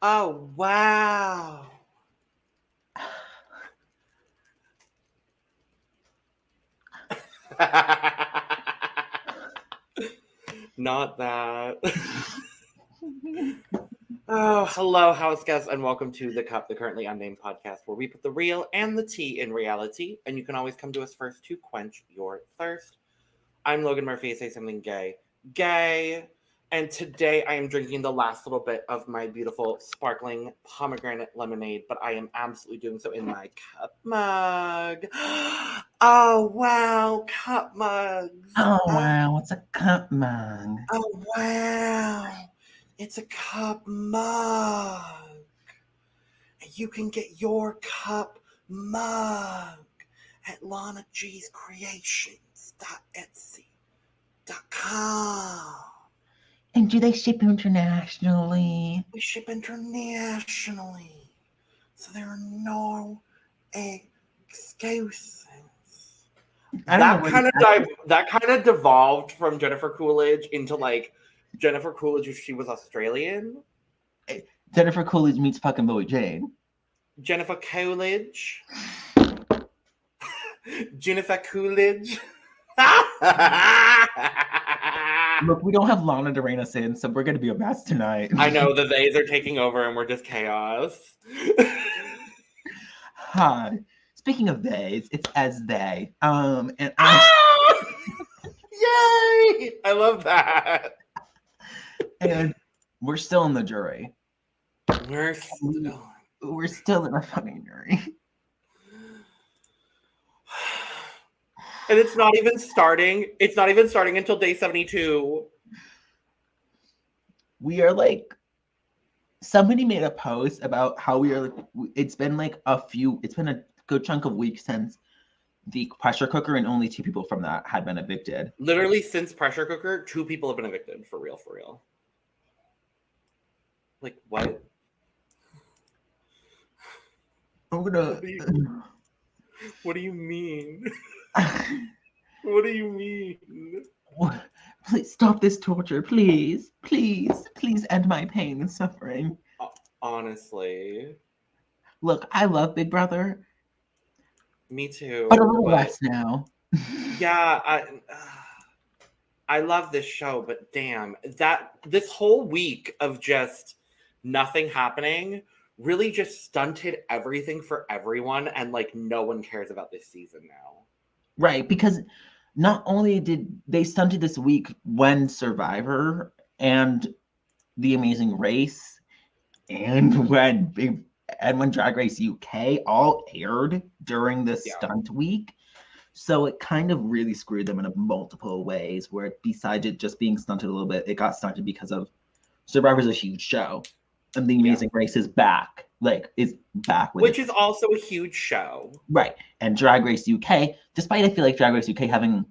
Oh, wow. Not that. Oh, hello, house guests, and welcome to The Cup, the Currently Unnamed Podcast, where we put the real and the tea in reality, and you can always come to us first to quench your thirst. I'm Logan Murphy, say something gay. Gay! And today I am drinking the last little bit of my beautiful sparkling pomegranate lemonade, but I am absolutely doing so in my cup mug. Oh, wow, cup mugs. Oh, wow, it's a cup mug. Oh, wow. It's a cup mug. And you can get your cup mug at LanaG'sCreations.etsy.com. And do they ship internationally? We ship internationally. So there are no excuses. That kind of devolved from Jennifer Coolidge into like Jennifer Coolidge if she was Australian. Jennifer Coolidge meets fucking Lily Jane. Jennifer Coolidge. Jennifer Coolidge. Look, we don't have Lana Dorenas in, so we're going to be a mess tonight. I know, the theys are taking over and we're just chaos. Hi. Speaking of theys, it's as they. And Yay! I love that. And we're still in the jury. We're still in a fucking jury. And it's not even starting. It's not even starting until day 72. We are like, somebody made a post about how we are. It's been a good chunk of weeks since the pressure cooker, and only 2 people from that had been evicted. Literally, since pressure cooker, 2 people have been evicted. For real, for real. Like, what? I'm gonna. What do you mean? What do you mean? Please stop this torture, please. Please end my pain and suffering. Honestly. Look, I love Big Brother. Me too. But a little less now. Yeah, I love this show, but damn, this whole week of just nothing happening really just stunted everything for everyone, and like no one cares about this season now. Right, because not only did they stunted this week when Survivor and The Amazing Race and when Drag Race UK all aired during this stunt week. So it kind of really screwed them in multiple ways, where besides it just being stunted a little bit, it got stunted because of Survivor's a huge show. And The Amazing Race is back. Which is also a huge show. Right. And Drag Race UK, despite I feel like Drag Race UK having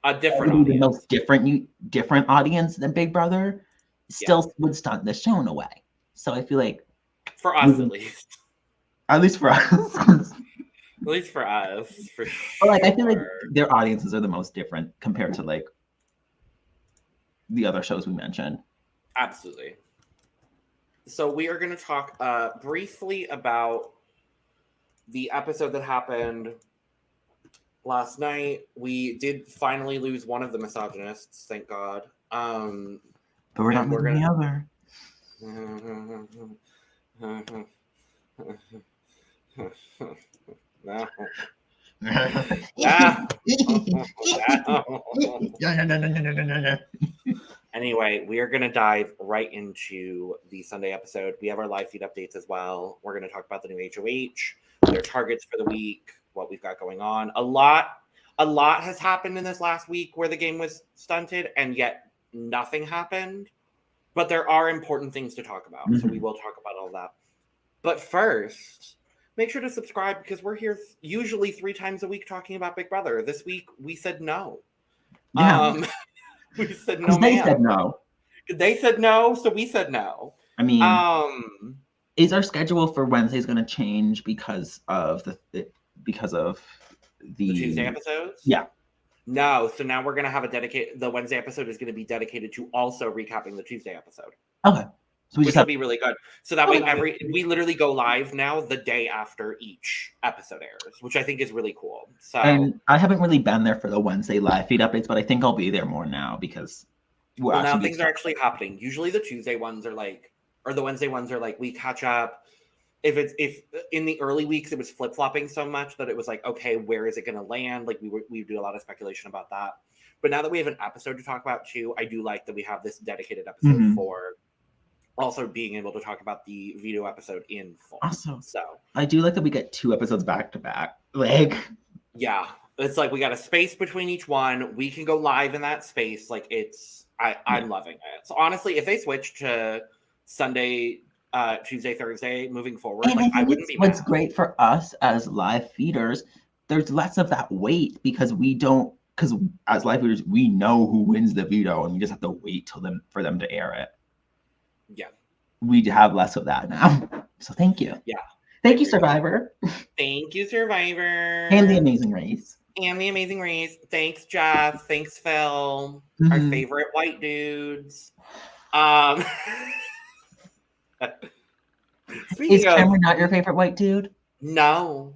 a different audience. The most different audience than Big Brother, still would stunt the show in a way. So I feel like for us at least. At least for us. At least for us, for sure. But I feel like their audiences are the most different compared to the other shows we mentioned. Absolutely. So we are going to talk briefly about the episode that happened last night. We did finally lose one of the misogynists, thank God. But we're not losing the other. No. Anyway, we are going to dive right into the Sunday episode. We have our live feed updates as well. We're going to talk about the new HOH, their targets for the week, what we've got going on. A lot has happened in this last week where the game was stunted, and yet nothing happened. But there are important things to talk about, so we will talk about all that. But first, make sure to subscribe, because we're here usually 3 times a week talking about Big Brother. This week, we said no. Yeah. We said no, they said no. They said no, so we said no. I mean, is our schedule for Wednesdays going to change because of the Tuesday episodes? Yeah. No, so now we're going to have the Wednesday episode is going to be dedicated to also recapping the Tuesday episode. Okay. So we which just will have be really good. So that way we literally go live now the day after each episode airs, which I think is really cool. So and I haven't really been there for the Wednesday live feed updates, but I think I'll be there more now because now things are actually happening. Usually the Tuesday ones are like, or the Wednesday ones are like, we catch up. If in the early weeks it was flip flopping so much that it was like, okay, where is it going to land? Like we do a lot of speculation about that. But now that we have an episode to talk about too, I do like that we have this dedicated episode for also being able to talk about the veto episode in full. Awesome. So I do like that we get 2 episodes back to back. Like, yeah, it's like we got a space between each one. We can go live in that space. Like I'm loving it. So honestly, if they switch to Sunday, Tuesday, Thursday moving forward, and like I wouldn't be mad. What's great for us as live feeders, there's less of that wait because as live feeders, we know who wins the veto and we just have to wait for them to air it. Yeah. We have less of that now. So thank you. Yeah. Thank you, Survivor. Thank you, Survivor. And The Amazing Race. Thanks, Jeff. Thanks, Phil. Our favorite white dudes. Is Cameron not your favorite white dude? No.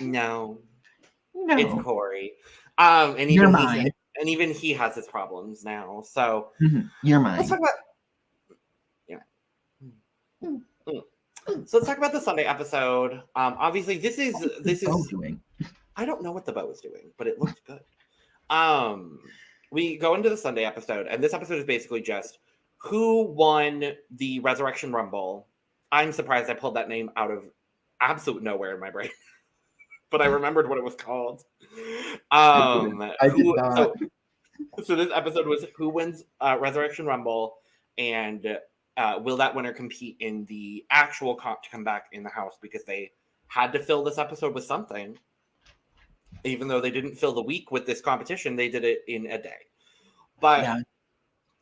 It's Corey. And you're mine. And even he has his problems now. So you're mine. Let's talk about So let's talk about the Sunday episode. Obviously, this is doing? I don't know what the bow is doing, but it looked good. We go into the Sunday episode, and this episode is basically just who won the Resurrection Rumble. I'm surprised I pulled that name out of absolute nowhere in my brain, but I remembered what it was called. I did not. So this episode was who wins Resurrection Rumble, and will that winner compete in the actual comp to come back in the house, because they had to fill this episode with something. Even though they didn't fill the week with this competition, they did it in a day. But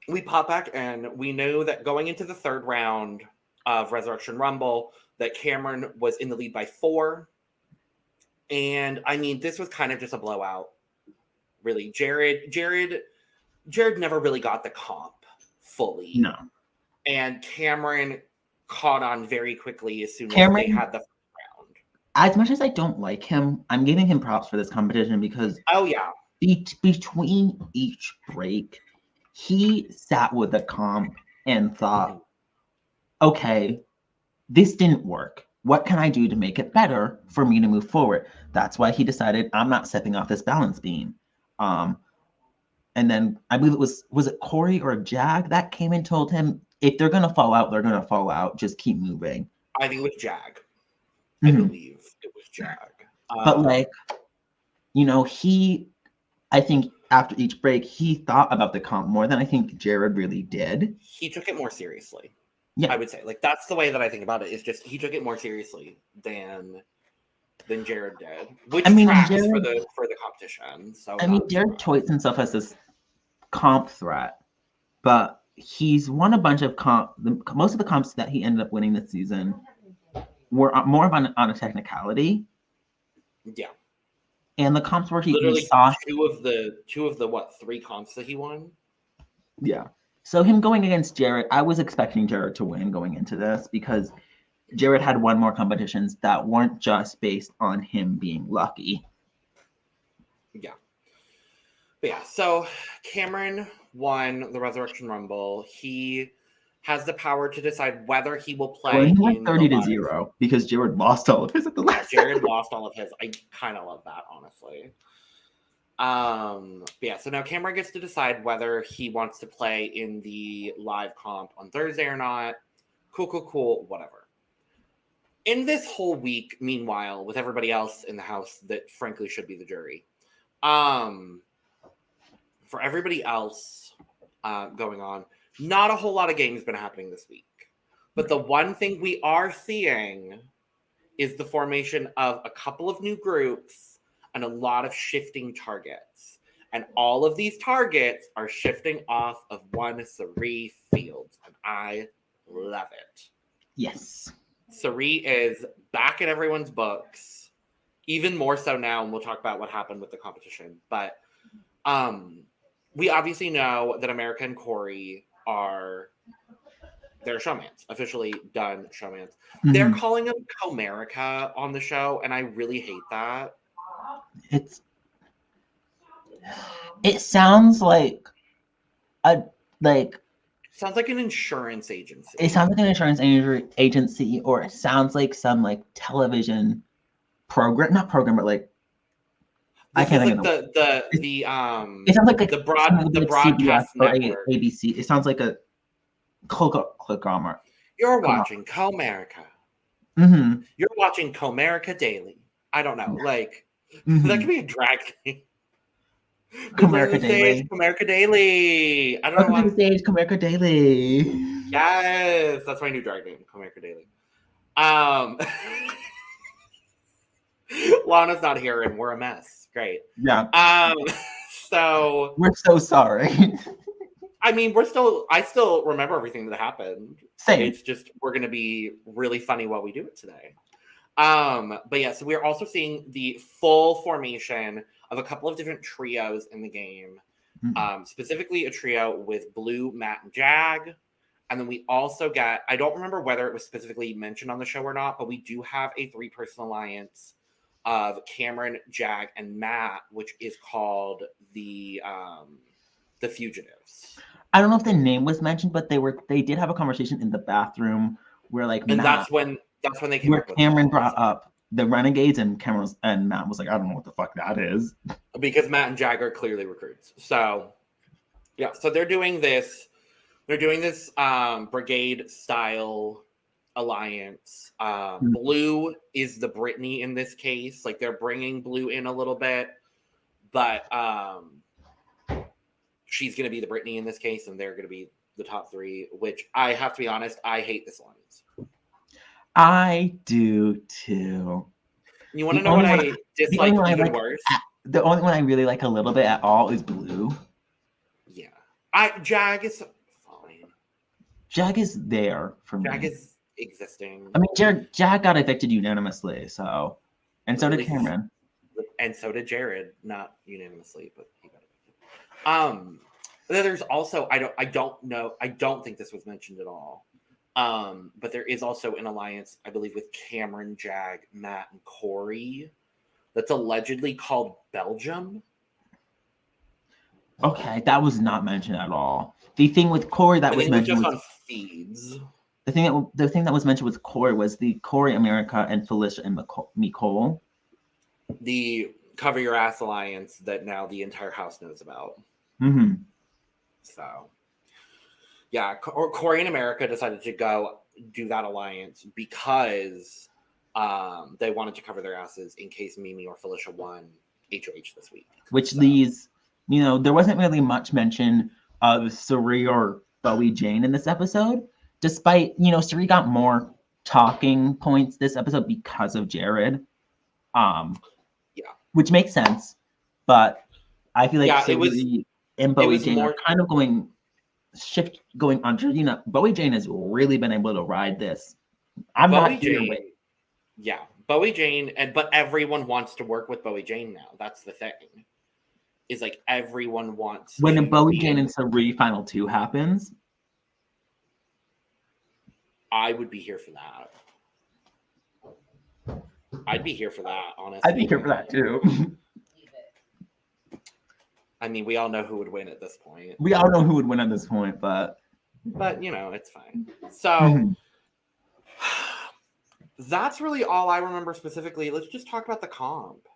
we pop back and we know that going into the third round of Resurrection Rumble, that Cameron was in the lead by 4. And I mean, this was kind of just a blowout, really. Jared never really got the comp fully. No. And Cameron caught on very quickly as soon as they had the first round. As much as I don't like him, I'm giving him props for this competition because between each break, he sat with the comp and thought, okay, this didn't work. What can I do to make it better for me to move forward? That's why he decided, I'm not stepping off this balance beam. And then I believe was it Corey or Jag that came and told him, if they're going to fall out, they're going to fall out. Just keep moving. I think it was Jag. I believe it was Jag. But I think after each break, he thought about the comp more than I think Jared really did. He took it more seriously. Yeah. I would say. Like, that's the way that I think about it, is just he took it more seriously than Jared did. Which tracks for the competition. So Jared toys himself as this comp threat, but he's won a bunch of most of the comps that he ended up winning this season were more on a technicality. Yeah. And the comps where he saw two of the 3 comps that he won. Yeah. So him going against Jared, I was expecting Jared to win going into this because Jared had won more competitions that weren't just based on him being lucky. Yeah. But yeah, so Cameron won the Resurrection Rumble. He has the power to decide whether he will play. Well, he went 30-0 because Jared lost all of his at the last. Jared lost all of his. I kind of love that, honestly. So now Cameron gets to decide whether he wants to play in the live comp on Thursday or not. Cool, whatever. In this whole week, meanwhile, with everybody else in the house that frankly should be the jury, for everybody else going on, not a whole lot of games been happening this week. But the one thing we are seeing is the formation of a couple of new groups and a lot of shifting targets. And all of these targets are shifting off of one Cirie Fields. And I love it. Yes. Cirie is back in everyone's books, even more so now, and we'll talk about what happened with the competition. But we obviously know that America and Corey they're showmans, officially done showmans. Mhm. They're calling them Comerica on the show, and I really hate that. It sounds like sounds like an insurance agency. It sounds like an insurance agency, or it sounds like some like television program, not program, but like I can't think of it sounds like the broadcast network. ABC. It sounds like a conglomerate. You're watching Comerica. Mm-hmm. You're watching Comerica Daily. I don't know, like that could be a drag thing. Comerica Daily. Comerica Daily. I don't know why. Stage Comerica Daily. Yes, that's my new drag name, Comerica Daily. Lana's not here, and we're a mess. Great. Yeah. So we're so sorry. I mean, I still remember everything that happened. Same. It's just we're gonna be really funny while we do it today. But yeah, so we're also seeing the full formation of a couple of different trios in the game. Mm-hmm. Specifically a trio with Blue, Matt, and Jag. And then we also got, I don't remember whether it was specifically mentioned on the show or not, but we do have a 3-person alliance of Cameron, Jag, and Matt, which is called the Fugitives. I don't know if the name was mentioned, but they did have a conversation in the bathroom where like and that's when they came where up with Cameron brought up the Renegades, and Cameron and Matt was like, I don't know what the fuck that is, because Matt and Jag are clearly recruits. So yeah, so they're doing this brigade style alliance. Blue is the Brittany in this case. Like they're bringing Blue in a little bit, but she's going to be the Brittany in this case, and they're going to be the top 3, which I have to be honest, I hate this alliance. I do too. You want to know what I dislike even worse? The only one I really like a little bit at all is Blue. Yeah. Jag is fine. Jag is there for me. Jag is existing. I mean, Jag got evicted unanimously, so, and so did Cameron. And so did Jared, not unanimously, but he got evicted. There's also I don't think this was mentioned at all. But there is also an alliance, I believe, with Cameron, Jag, Matt, and Corey that's allegedly called Belgium. Okay, that was not mentioned at all. The thing with Corey that was mentioned just on feeds. The thing that was mentioned with Corey was the Corey America and Felicia and Nicole. The Cover Your Ass alliance that now the entire house knows about. Mm-hmm. So, yeah, Corey and America decided to go do that alliance because they wanted to cover their asses in case Mimi or Felicia won HOH this week. Which leaves, there wasn't really much mention of Suri or Bowie Jane in this episode, despite, Suri got more talking points this episode because of Jared. Yeah. Which makes sense, but I feel like Suri and Bowie Jane are kind of going under. Bowie Jane has really been able to ride this. Bowie Jane, but everyone wants to work with Bowie Jane now. That's the thing. Is like everyone wants. When the Bowie Jane and Suri Final 2 happens, I would be here for that. I'd be here for that, honestly. I'd be here for that too. I mean, we all know who would win at this point. We all know who would win at this point, but it's fine. So that's really all I remember specifically. Let's just talk about the comp.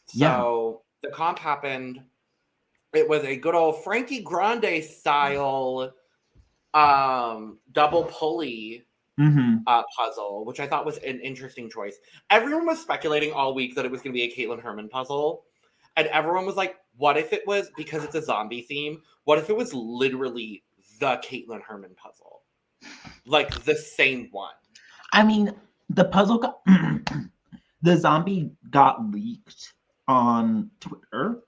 So the comp happened. It was a good old Frankie Grande style double pulley puzzle, which I thought was an interesting choice. Everyone was speculating all week that it was going to be a Caitlin Herman puzzle. And everyone was like, what if it was, because it's a zombie theme, what if it was literally the Caitlin Herman puzzle? Like the same one. I mean, the puzzle the zombie got leaked on Twitter.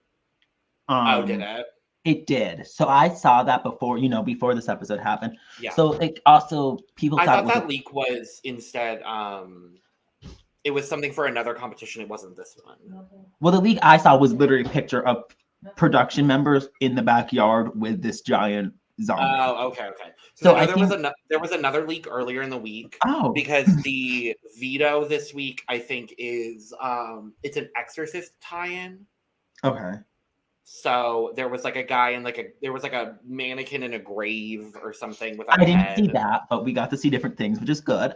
Did it? It did. So I saw that before this episode happened. Yeah. So like also people thought that leak was instead it was something for another competition. It wasn't this one. Well, the leak I saw was literally a picture of production members in the backyard with this giant zombie. Oh, okay. So I I know think there was another leak earlier in the week oh because the veto this week, I think, is it's an Exorcist tie-in. okay. So there was like a guy in there was like a mannequin in a grave or something without I a didn't see head. that, but we got to see different things, which is good.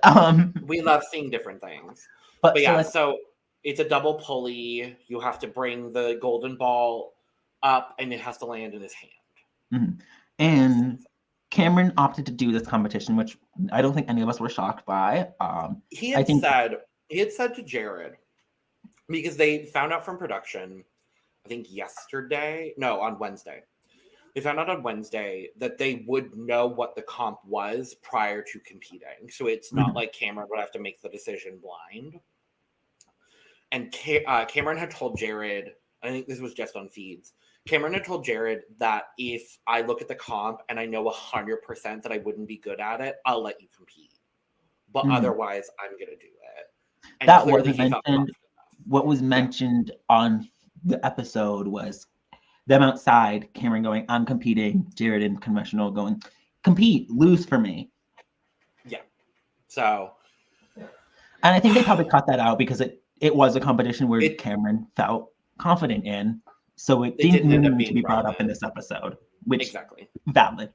We love seeing different things. But But so yeah, like so it's a double pulley. You have to bring the golden ball up and it has to land in his hand. mhm. And Cameron opted to do this competition, which I don't think any of us were shocked by. He I had think said to Jared, because they found out from production, I think on Wednesday. They found out on Wednesday that they would know what the comp was prior to competing. So it's not like Cameron would have to make the decision blind. And Cameron had told Jared, I think this was just on feeds, Cameron had told Jared that if I look at the comp and I know 100% that I wouldn't be good at it, I'll let you compete. But otherwise, I'm going to do it. And that clearly wasn't he felt mentioned. What was mentioned on the episode was them outside, Cameron going, I'm competing, Jared in conventional going, compete, lose for me. Yeah. So. And I think they probably cut that out because it was a competition where Cameron felt confident in. So it didn't need to be brought up in this episode, which exactly valid.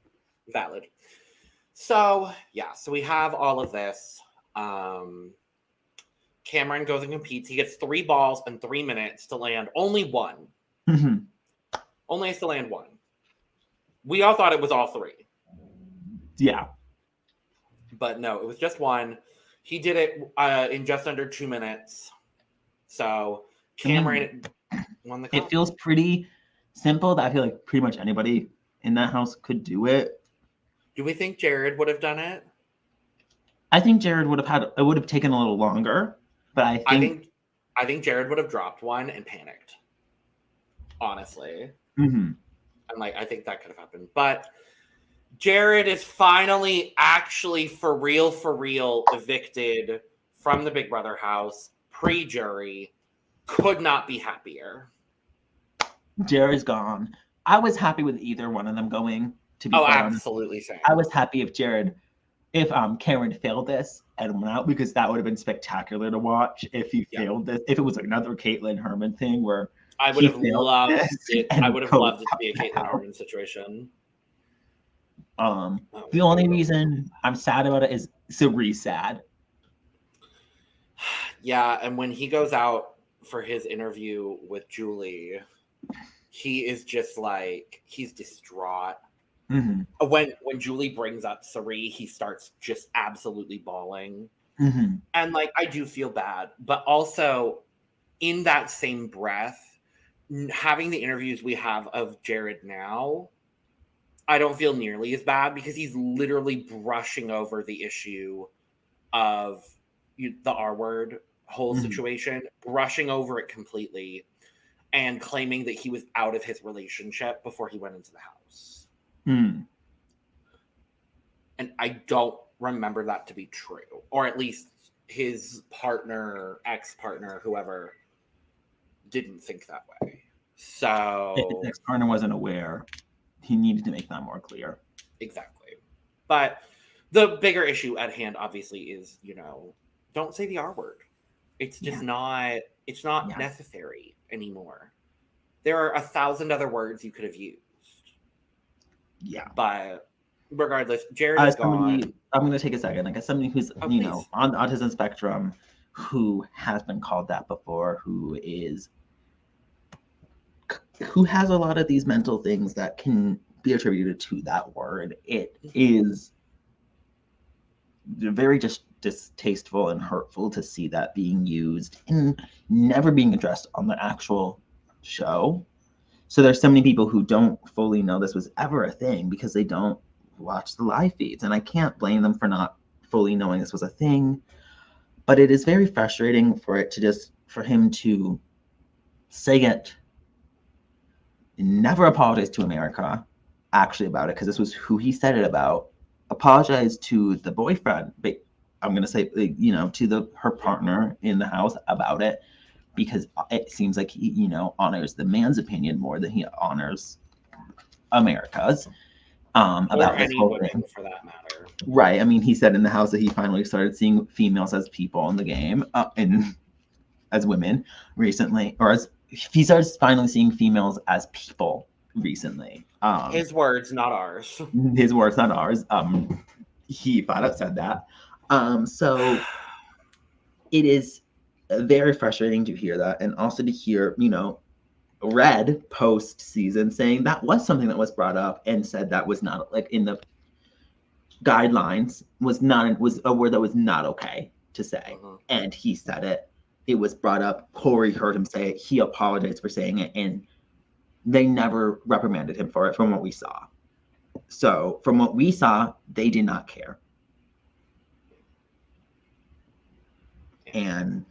So yeah, so we have all of this. Cameron goes and competes. He gets 3 balls in 3 minutes to land only one. Only has to land one. We all thought it was all 3. Yeah. But no, it was just one. He did it in just under 2 minutes. So Cameron won the comp. It feels pretty simple that I feel like pretty much anybody in that house could do it. Do we think Jared would have done it? I think Jared would have taken a little longer, but I think Jared would have dropped one and panicked. Honestly. And I think that could have happened. But Jared is finally actually for real evicted from the Big Brother house, pre-jury. Could not be happier. Jared's gone. I was happy with either one of them going, to be absolutely same. I was happy if Cameron failed this and went out, because that would have been spectacular to watch if he failed this. If it was another Caitlyn Herman thing where I would have loved it. I would have loved it to be a Caitlyn Herman situation. The only reason I'm sad about it is Sabri's sad. Yeah, and when he goes out for his interview with Julie, he is just like, he's distraught. When Julie brings up Sari, he starts just absolutely bawling. And I do feel bad, but also in that same breath, having the interviews we have of Jared now, I don't feel nearly as bad, because he's literally brushing over the issue of the R word whole situation, brushing over it completely, and claiming that he was out of his relationship before he went into the house. And I don't remember that to be true, or at least his partner, ex-partner, whoever, didn't think that way. So if his ex-partner wasn't aware, he needed to make that more clear. Exactly. But the bigger issue at hand, obviously, is, don't say the R word. It's just it's not necessary anymore. There are 1,000 other words you could have used. Yeah. But regardless, Jared is gone. I'm going to take a second. As somebody who's, on the autism spectrum, who has been called that before, who has a lot of these mental things that can be attributed to that word. It is very just distasteful and hurtful to see that being used and never being addressed on the actual show. So there's so many people who don't fully know this was ever a thing because they don't watch the live feeds, and I can't blame them for not fully knowing this was a thing. But it is very frustrating for him to say it, never apologize to America actually about it, because this was who he said it about, apologize to the boyfriend, but I'm going to say, to her partner in the house about it, because it seems like he, honors the man's opinion more than he honors America's. about this any whole women thing. for that matter. Right. I mean, he said in the house that he finally started seeing females as people in the game, and as women recently, or as he started finally seeing females as people recently. His words, not ours. His words, not ours. He flat out said that. So it is very frustrating to hear that, and also to hear, Red post season saying that was something that was brought up and said that was not like in the guidelines was a word that was not okay to say. And he said it. It was brought up. Corey heard him say it. He apologized for saying it, and they never reprimanded him for it from what we saw. So from what we saw, they did not care. And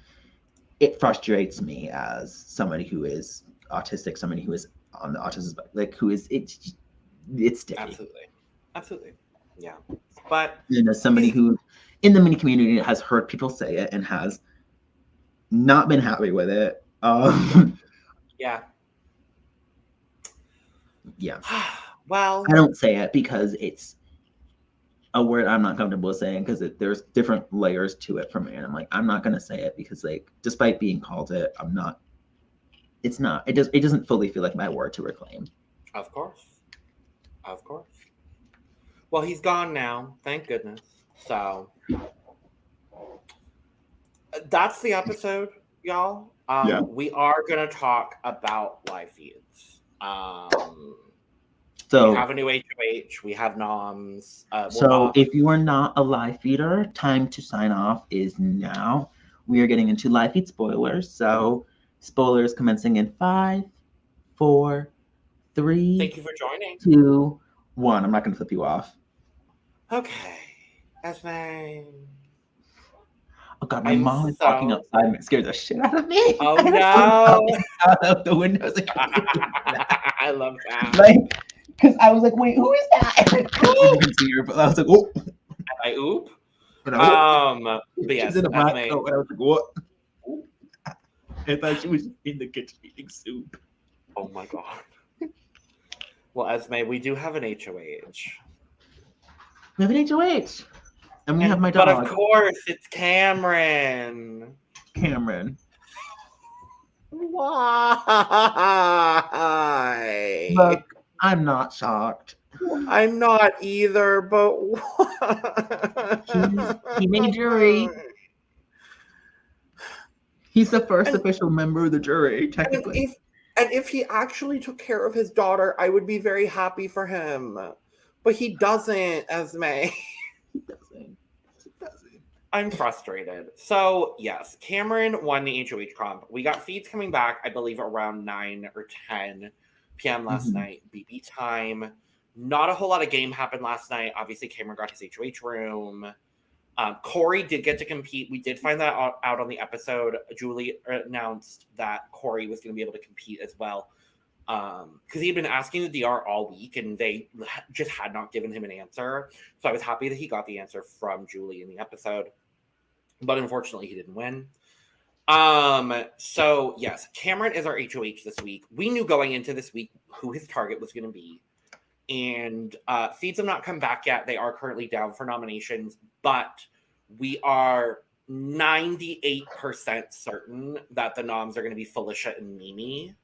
it frustrates me as somebody who is autistic, somebody who is on the autism spectrum, like who is it's sticky. Absolutely. Yeah. But as somebody who in the mini community has heard people say it and has not been happy with it. Yeah. Well, I don't say it because it's a word I'm not comfortable saying because there's different layers to it for me, and I'm like, I'm not gonna say it because, like, despite being called it, I'm not. It's not. It doesn't fully feel like my word to reclaim. Of course. Well, he's gone now. Thank goodness. So that's the episode, y'all. We are gonna talk about live feeds. So we have a new HOH. We have noms. If you are not a live feeder, time to sign off is now. We are getting into live feed spoilers. So spoilers commencing in 5, 4, 3. Thank you for joining. 2, 1. I'm not going to flip you off. Okay, Esme. Oh God, my mom is walking outside and it scared the shit out of me. Oh no! Out of the windows. I love that. Like, because I was like, wait, who is that? I didn't see her, but I was like, oh. I oop. But yes, in a black coat, and I was like, what? I thought she was in the kitchen eating soup. Oh my God. Well, Esme, we do have an HOH. We have an HOH. And we have my dog. But of course, it's Cameron. Why? Look, I'm not shocked. I'm not either, but he made jury. He's the first official member of the jury, technically. And if he actually took care of his daughter, I would be very happy for him. But he doesn't, Esme. He doesn't. I'm frustrated. So, yes, Cameron won the HOH comp. We got feeds coming back, I believe, around 9 or 10 p.m. last night, BB time. Not a whole lot of game happened last night. Obviously, Cameron got his HOH room. Corey did get to compete. We did find that out on the episode. Julie announced that Corey was going to be able to compete as well. Because he had been asking the DR all week and they just had not given him an answer. So I was happy that he got the answer from Julie in the episode. But unfortunately, he didn't win. So yes, Cameron is our HOH this week. We knew going into this week who his target was going to be. And feeds have not come back yet. They are currently down for nominations, but we are 98% certain that the noms are going to be Felicia and Mimi,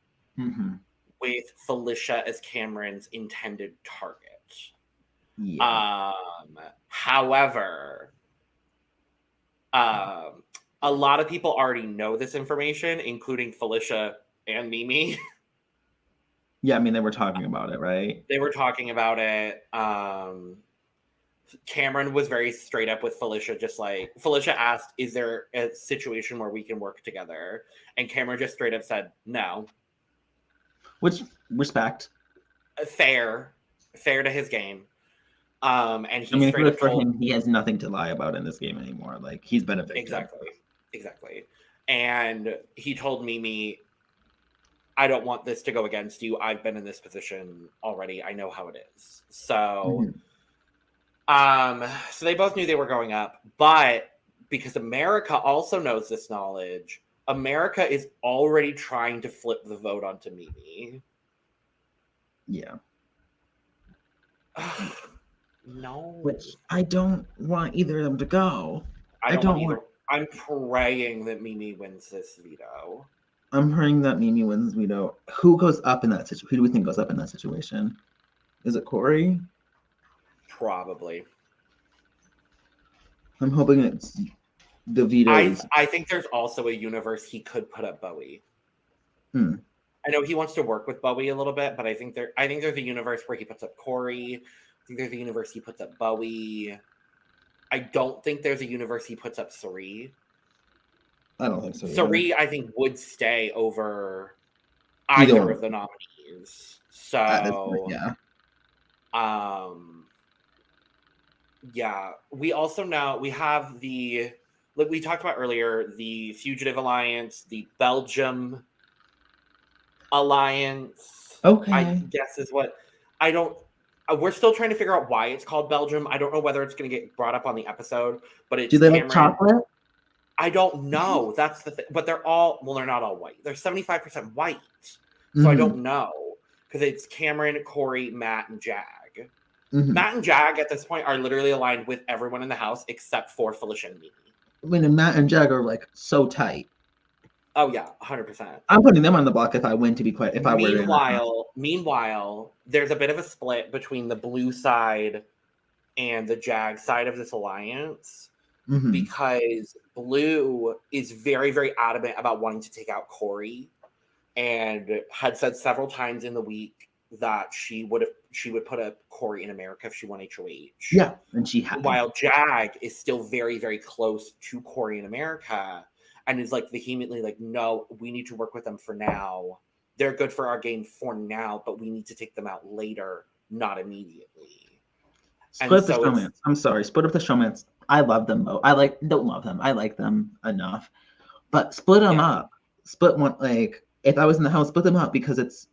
with Felicia as Cameron's intended target. Yeah. However, a lot of people already know this information, including Felicia and Mimi. Yeah, I mean, they were talking about it, right? They were talking about it. Cameron was very straight up with Felicia, just like, Felicia asked, is there a situation where we can work together? And Cameron just straight up said, no. Which, respect. Fair to his game. And he straight up told him he has nothing to lie about in this game anymore. Like, he's been a victim. Exactly. And he told Mimi, I don't want this to go against you. I've been in this position already. I know how it is. So, so they both knew they were going up, but because America also knows this knowledge, America is already trying to flip the vote onto Mimi. Yeah. No. Which I don't want either of them to go. I don't want either. I'm praying that Mimi wins this veto. I'm praying that Mimi wins veto. Who goes up in that situation? Who do we think goes up in that situation? Is it Corey? Probably. I'm hoping it's the vetoes. I think there's also a universe he could put up Bowie. I know he wants to work with Bowie a little bit, but I think there's a universe where he puts up Corey. I think there's a universe he puts up Bowie. I don't think there's a universe he puts up Sari. I don't think so. Sari, I think, would stay over either of the nominees. So, yeah. We also know we have like we talked about earlier, the Fugitive Alliance, the Belgium Alliance. Okay. I guess is what we're still trying to figure out why it's called Belgium. I don't know whether it's going to get brought up on the episode, but it's do they like chocolate? I don't know. That's the thing. But they're not all white. They're 75% white. So I don't know. Because it's Cameron, Corey, Matt, and Jag. Matt and Jag at this point are literally aligned with everyone in the house except for Felicia and Mimi. I mean, Matt and Jag are like so tight. Oh yeah, 100%. I'm putting them on the block if I win. To be quite, Meanwhile, there's a bit of a split between the blue side and the Jag side of this alliance because Blue is very, very adamant about wanting to take out Corey, and had said several times in the week that she would put up Corey in America if she won HOH. Yeah, and she had. While Jag is still very, very close to Corey in America. And is like vehemently like, no, we need to work with them for now. They're good for our game for now, but we need to take them out later, not immediately. Split up the showmans. I'm sorry, split up the showmans. I love them both. Don't love them. I like them enough, but split them up. Split one. Like if I was in the house, split them up because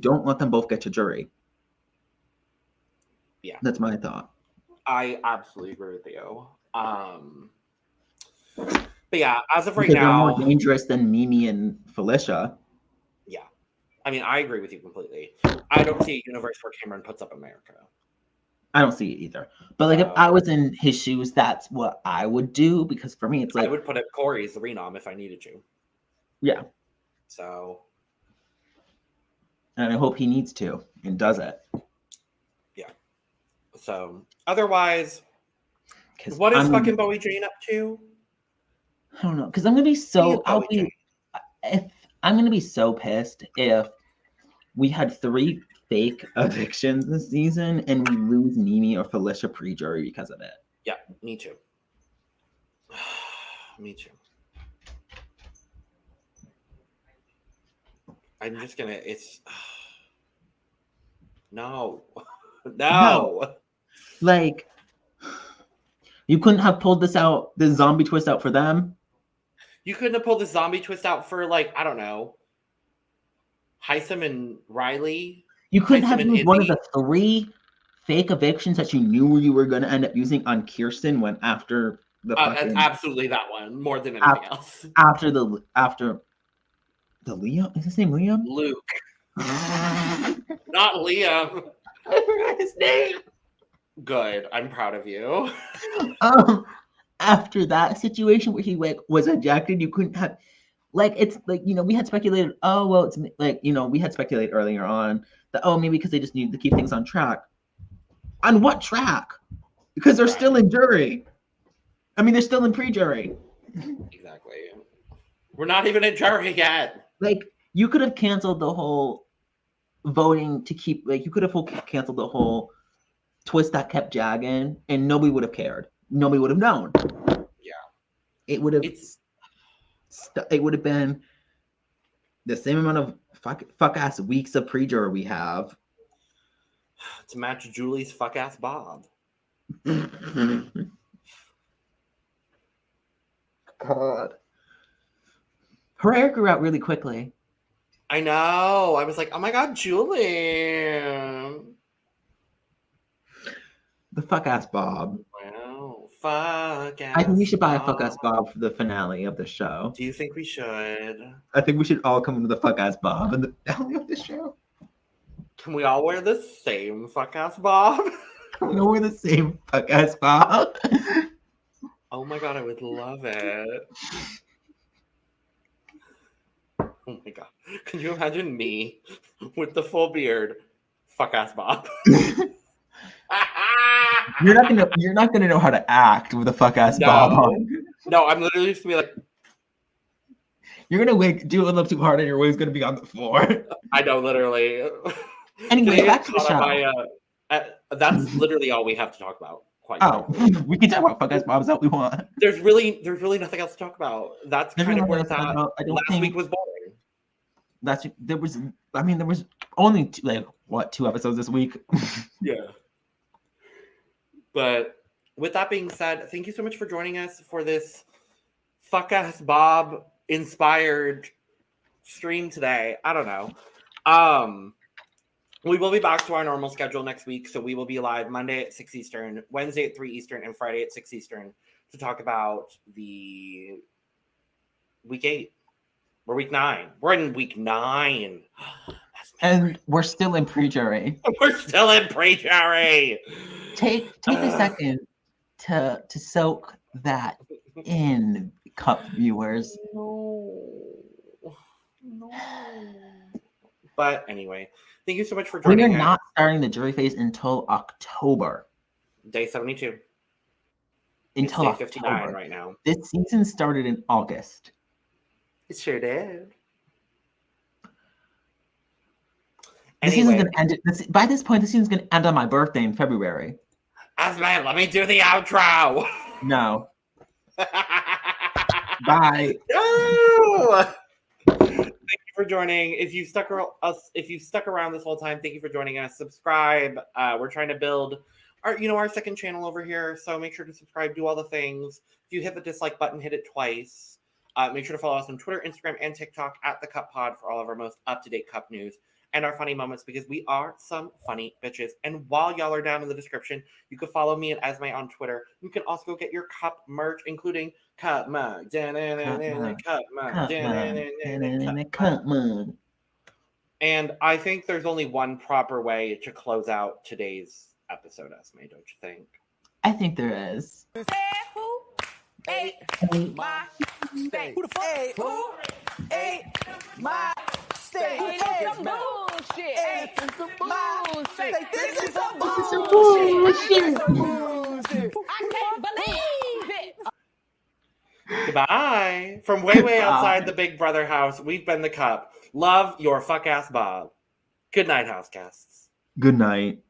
don't let them both get to jury. Yeah, that's my thought. I absolutely agree with you. But yeah, as of right now, they're more dangerous than Mimi and Felicia. Yeah, I mean, I agree with you completely. I don't see a universe where Cameron puts up America. I don't see it either. But like, if I was in his shoes, that's what I would do. Because for me, it's like I would put up Corey as the renom if I needed to. Yeah. So. And I hope he needs to and does it. Yeah. So otherwise, what is fucking Bowie Jane up to? I don't know, because I'm gonna be so. I'm gonna be so pissed if we had 3 fake evictions this season and we lose Mimi or Felicia pre-jury because of it. Yeah, me too. Me too. I'm just gonna. It's no. Like, you couldn't have pulled this zombie twist out for them. You couldn't have pulled the zombie twist out for, like, I don't know, Heisem and Riley. You couldn't have used one of the 3 fake evictions that you knew you were going to end up using on Kirsten when after the absolutely that one more than anything else. After the Liam, is his name Liam? Luke. Not Liam. I forgot his name. Good. I'm proud of you. After that situation where he was ejected, you couldn't have, like, it's like, we had speculated, it's like, we had speculated earlier on that, maybe because they just needed to keep things on track. On what track? Because they're still in jury. I mean, they're still in pre-jury. Exactly. We're not even in jury yet. Like, you could have canceled the whole voting to keep, like, you could have canceled the whole twist that kept jagging, and nobody would have cared. Nobody would have known. Yeah. It would have been the same amount of fuck ass weeks of pre-jury we have to match Julie's fuck ass Bob. God. Her hair grew out really quickly. I know. I was like, oh my God, Julie. The fuck ass Bob. Wow. Fuck ass. I think we should buy a fuck ass Bob for the finale of the show. Do you think we should? I think we should all come into the fuck ass Bob in the finale of the show. Can we all wear the same fuck ass bob? No, we're the same fuck ass bob. Oh my god, I would love it. Oh my god. Can you imagine me with the full beard? Fuck ass bob. You're not gonna know how to act with a fuck ass bob on. No, I'm literally just gonna be like, you're gonna do a little too hard and your wig's gonna be on the floor. I know, literally. Anyway, back to the show. That's literally all we have to talk about. We can talk about fuck ass bobs that we want. There's really nothing else to talk about. That's kind of where it's at. Last week was boring. There was only two episodes this week. Yeah. But with that being said, thank you so much for joining us for this fuck ass Bob inspired stream today. I don't know. We will be back to our normal schedule next week. So we will be live Monday at 6 Eastern, Wednesday at 3 Eastern, and Friday at 6 Eastern to talk about the week 8. We're week 9. We're in week 9. And we're still in pre-jury. We're still in pre-jury. Take a second to soak that in, Cup viewers. No. But anyway, thank you so much for joining us. We're not starting the jury phase until October. Day 72. Until it's day 59 October. Right now. This season started in August. It sure did. This season's gonna end. By this point, the season's gonna end on my birthday in February. Esme, let me do the outro. No. Bye. No! Thank you for joining. If you've stuck around this whole time, thank you for joining us. Subscribe. We're trying to build our second channel over here. So make sure to subscribe, do all the things. If you hit the dislike button, hit it twice. Make sure to follow us on Twitter, Instagram, and TikTok at The Cup Pod for all of our most up-to-date Cup news and our funny moments, because we are some funny bitches. And while y'all are down in the description, you can follow me and Esme on Twitter. You can also go get your Cup merch, including Cup mug, Cup mug. And I think there's only one proper way to close out today's episode, Esme, don't you think? I think there is. Ate my steak. Who the fuck? Who ate my steak? This is some bullshit. This is some bullshit. I can't believe it. Goodbye. From way outside the Big Brother house, we've been The Cup. Love your fuck ass Bob. Good night, house guests. Good night.